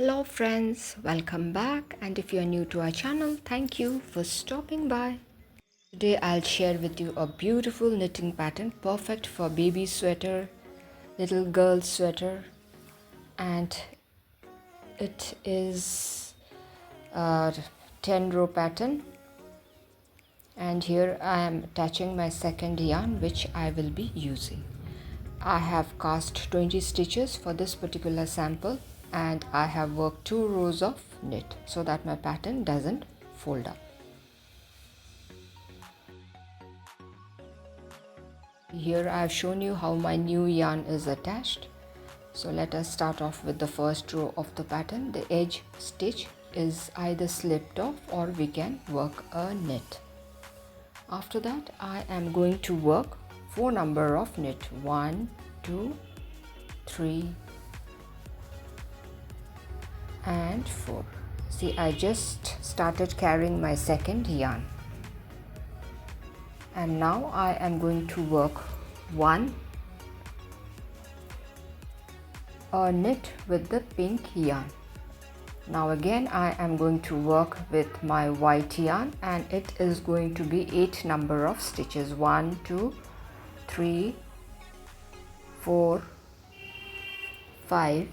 Hello friends, welcome back, and if you are new to our channel, thank you for stopping by. Today I'll share with you a beautiful knitting pattern perfect for baby sweater, little girl sweater, and it is a 10 row pattern, and here I am attaching my second yarn which I will be using. I have cast 20 stitches for this particular sample and I have worked 2 rows of knit so that my pattern doesn't fold up. Here I have shown you how my new yarn is attached. So let us start off with the first row of the pattern. The edge stitch is either slipped off or we can work a knit. After that I am going to work 4 number of knit. 1, 2, 3 and 4. See, I just started carrying my second yarn and now I am going to work 1 knit with the pink yarn. Now again I am going to work with my white yarn and it is going to be 8 number of stitches. 1, 2, 3, 4, 5.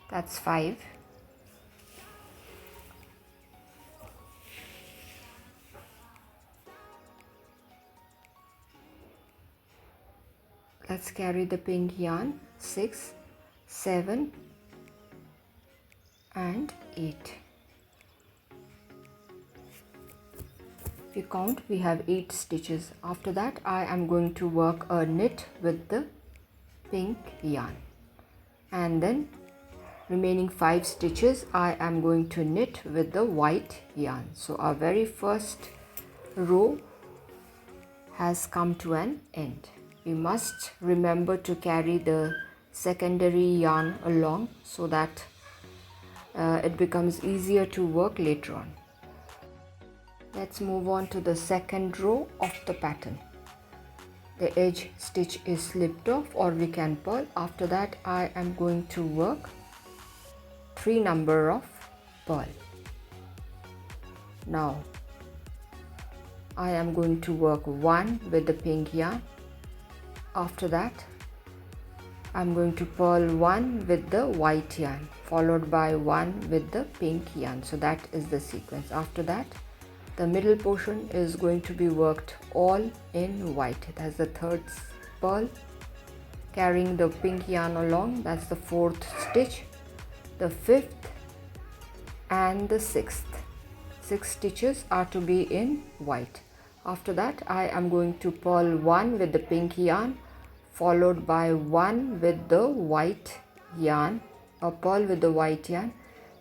That's 5. Let's carry the pink yarn. 6, 7 and 8. If you count, we have 8 stitches. After that I am going to work a knit with the pink yarn and then remaining 5 stitches I am going to knit with the white yarn. So our very first row has come to an end. We must remember to carry the secondary yarn along so that it becomes easier to work later on. Let's move on to the second row of the pattern. The edge stitch is slipped off or we can purl. After that I am going to work 3 number of purl. Now I am going to work 1 with the pink yarn. After that I'm going to purl 1 with the white yarn followed by 1 with the pink yarn. So that is the sequence. After that the middle portion is going to be worked all in white. That's the third purl, carrying the pink yarn along. That's the 4th stitch, the 5th and the 6th. 6 stitches are to be in white. After that I am going to purl 1 with the pink yarn followed by 1 with the white yarn, a purl with the white yarn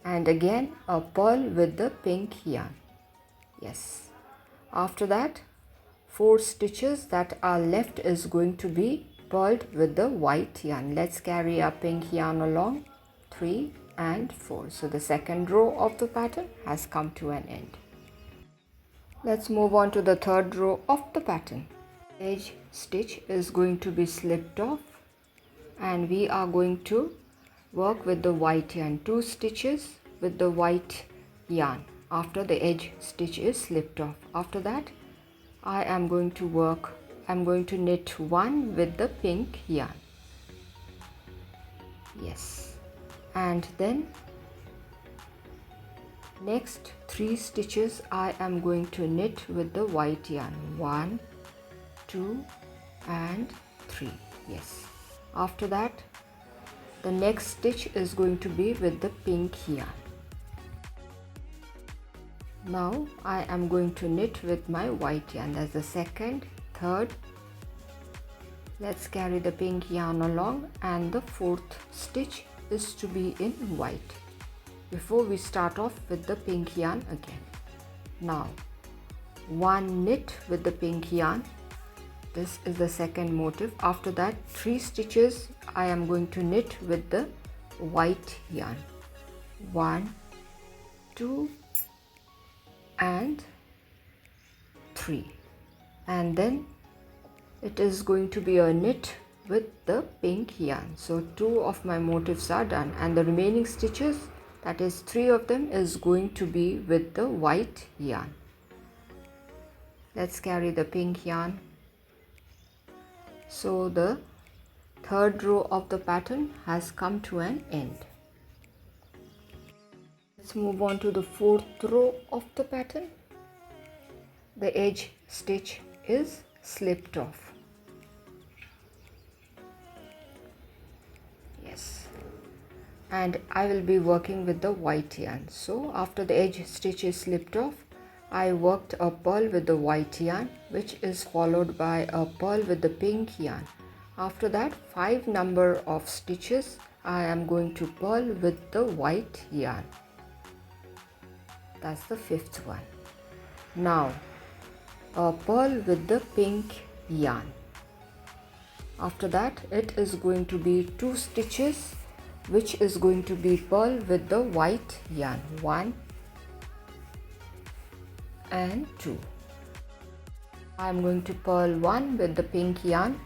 and again a purl with the pink yarn. Yes. After that 4 stitches that are left is going to be purled with the white yarn. Let's carry our pink yarn along. 3 and 4. So the second row of the pattern has come to an end. Let's move on to the third row of the pattern. Edge stitch is going to be slipped off and we are going to work with the white yarn. 2 stitches with the white yarn after the edge stitch is slipped off. After that I am going to knit 1 with the pink yarn. Yes. And then next 3 stitches I am going to knit with the white yarn. 1, 2 and 3. Yes. After that the next stitch is going to be with the pink yarn. Now I am going to knit with my white yarn. That's the second, third. Let's carry the pink yarn along and the 4th stitch is to be in white before we start off with the pink yarn again. Now 1 knit with the pink yarn. This is the second motif. After that 3 stitches I am going to knit with the white yarn. 1, 2 and 3 and then it is going to be a knit with the pink yarn. So 2 of my motifs are done, and the remaining stitches, that is 3 of them, is going to be with the white yarn. Let's carry the pink yarn. So the third row of the pattern has come to an end. Let's move on to the fourth row of the pattern. The edge stitch is slipped off. Yes, and I will be working with the white yarn. So after the edge stitch is slipped off, I worked a purl with the white yarn, which is followed by a purl with the pink yarn. After that, 5 number of stitches I am going to purl with the white yarn. That's the 5th one. Now a purl with the pink yarn. After that, it is going to be 2 stitches, which is going to be purl with the white yarn, 1 and 2. I am going to purl 1 with the pink yarn.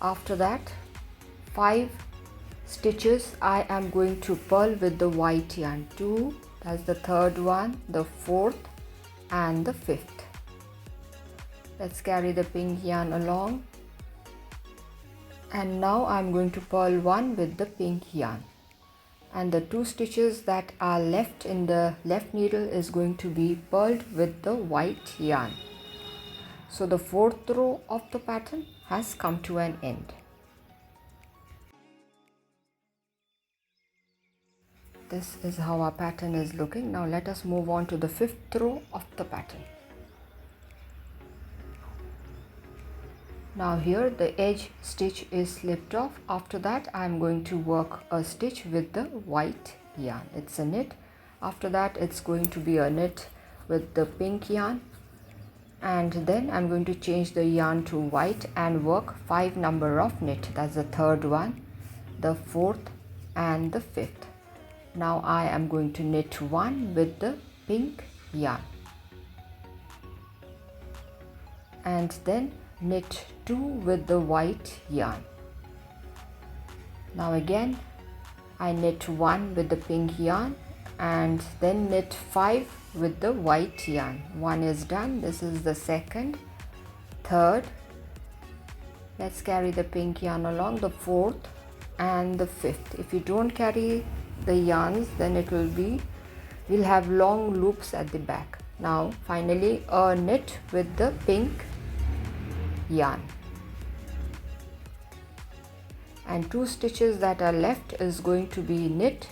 After that, 5 stitches I am going to purl with the white yarn, 2, that's the third one, the 4th and the 5th. Let's carry the pink yarn along, and now I am going to purl 1 with the pink yarn, and the 2 stitches that are left in the left needle is going to be purled with the white yarn. So the 4th row of the pattern has come to an end. This is how our pattern is looking. Now let us move on to the 5th row of the pattern. Now here the edge stitch is slipped off. After that, I am going to work a stitch with the white yarn. It's a knit. After that, it's going to be a knit with the pink yarn, and then I'm going to change the yarn to white and work 5 number of knit. That's the third one, the 4th and the 5th. Now I am going to knit 1 with the pink yarn, and then knit 2 with the white yarn. Now again I knit 1 with the pink yarn, and then knit 5 with the white yarn. 1 is done. This is the 2nd, 3rd. Let's carry the pink yarn along, the 4th and the 5th. If you don't carry the yarns, then we'll have long loops at the back. Now finally a knit with the pink yarn, and 2 stitches that are left is going to be knit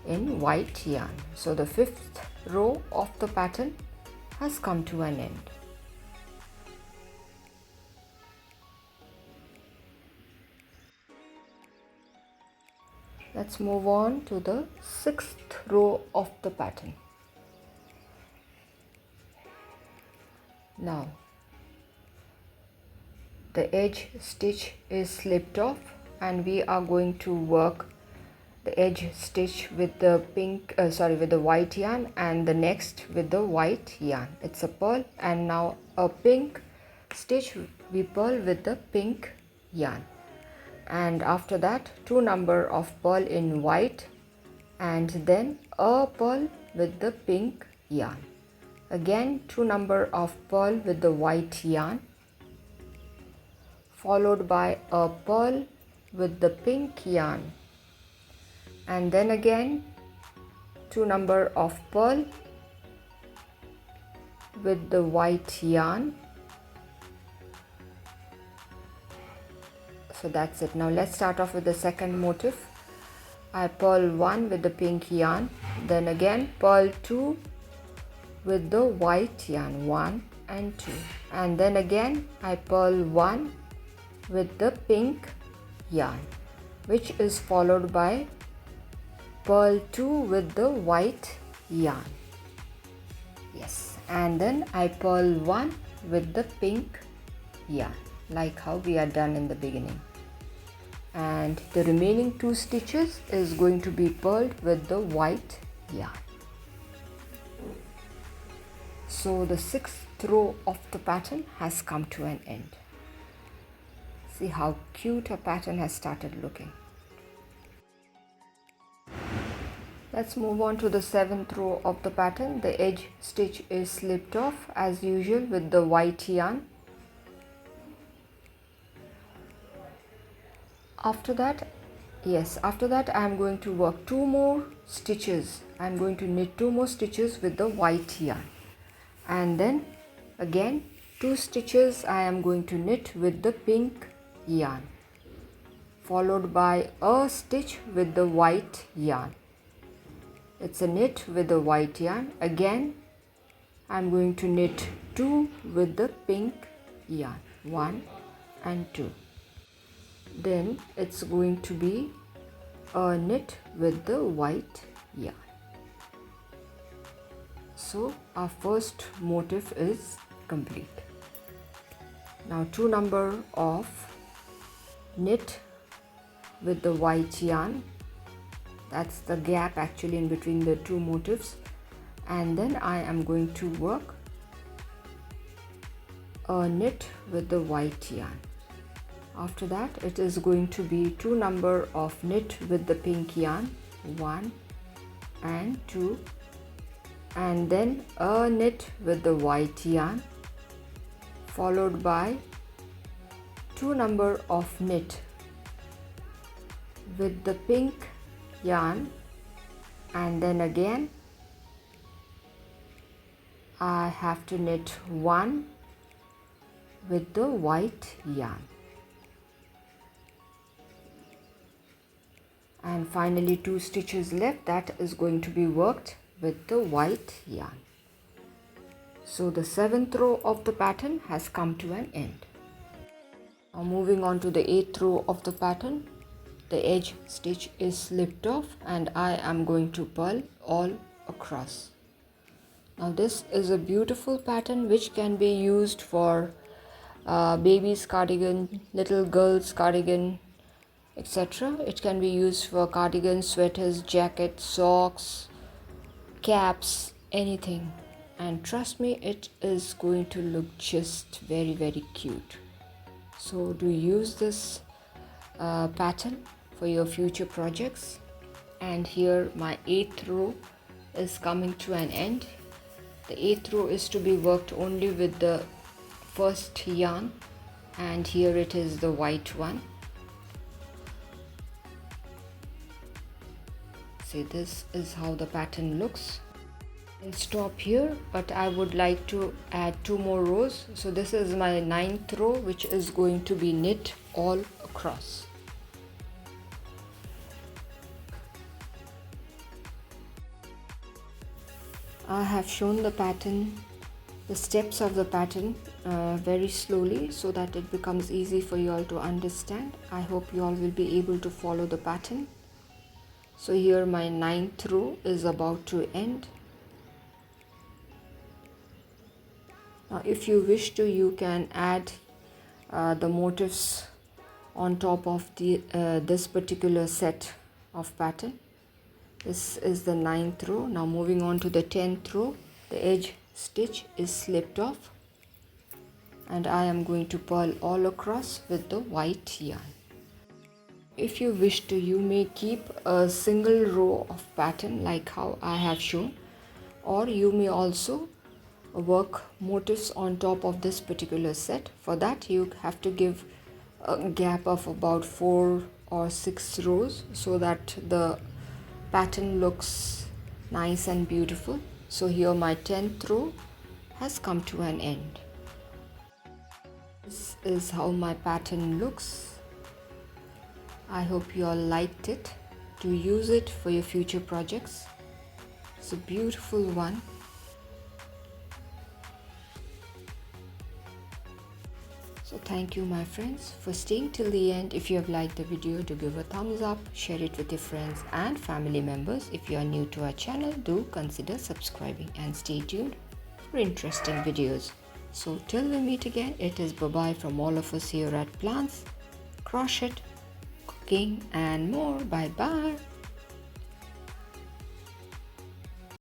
in white yarn. So the 5th row of the pattern has come to an end. Let's move on to the 6th row of the pattern. Now the edge stitch is slipped off, and we are going to work the edge stitch with the with the white yarn, and the next with the white yarn. It's a purl, and now a pink stitch we purl with the pink yarn, and after that 2 number of purl in white, and then a purl with the pink yarn. Again 2 number of purl with the white yarn, followed by a purl with the pink yarn, and then again 2 number of purl with the white yarn. So that's it. Now let's start off with the second motif. I purl 1 with the pink yarn, then again purl 2 with the white yarn, 1 and 2, and then again I purl 1 with the pink yarn, which is followed by purl 2 with the white yarn. Yes, and then I purl 1 with the pink yarn, like how we are done in the beginning, and the remaining 2 stitches is going to be purled with the white yarn. So the 6th row of the pattern has come to an end. See how cute our pattern has started looking. Let's move on to the 7th row of the pattern. The edge stitch is slipped off as usual with the white yarn. After that I am going to work 2 more stitches. I am going to knit 2 more stitches with the white yarn, and then again 2 stitches I am going to knit with the pink yarn, followed by a stitch with the white yarn. It's a knit with the white yarn. Again I am going to knit 2 with the pink yarn, 1 and 2. Then it's going to be a knit with the white yarn. So our first motif is complete. Now 2 number of knit with the white yarn, that's the gap actually in between the 2 motifs, and then I am going to work a knit with the white yarn. After that it is going to be 2 number of knit with the pink yarn, 1 and 2, and then a knit with the white yarn, followed by 2 number of knit with the pink yarn, and then again I have to knit 1 with the white yarn, and finally 2 stitches left that is going to be worked with the white yarn. So the 7th row of the pattern has come to an end. Now moving on to the 8th row of the pattern, the edge stitch is slipped off and I am going to purl all across. Now this is a beautiful pattern which can be used for baby's cardigan, little girl's cardigan, etc. It can be used for cardigans, sweaters, jackets, socks, caps, anything, and trust me, it is going to look just very cute. So do use this pattern for your future projects. And here my 8th row is coming to an end. The 8th row is to be worked only with the first yarn, and here it is the white one. See, this is how the pattern looks. I'll stop here, but I would like to add 2 more rows. So this is my 9th row, which is going to be knit all across. I have shown the pattern, the steps of the pattern very slowly so that it becomes easy for you all to understand. I hope you all will be able to follow the pattern. So here my 9th row is about to end. Now if you wish to, you can add the motifs on top of the this particular set of pattern. This is the 9th row. Now moving on to the 10th row, the edge stitch is slipped off and I am going to purl all across with the white yarn. If you wish to, you may keep a single row of pattern like how I have shown, or you may also work motifs on top of this particular set. For that you have to give a gap of about 4 or 6 rows so that the pattern looks nice and beautiful. So here my 10th row has come to an end. This is how my pattern looks. I hope you all liked it. Do use it for your future projects. It's a beautiful one. So thank you my friends for staying till the end. If you have liked the video, do give a thumbs up, share it with your friends and family members. If you are new to our channel, do consider subscribing and stay tuned for interesting videos. So till we meet again, it is bye-bye from all of us here at Plants, Crochet, Cooking and more. Bye bye.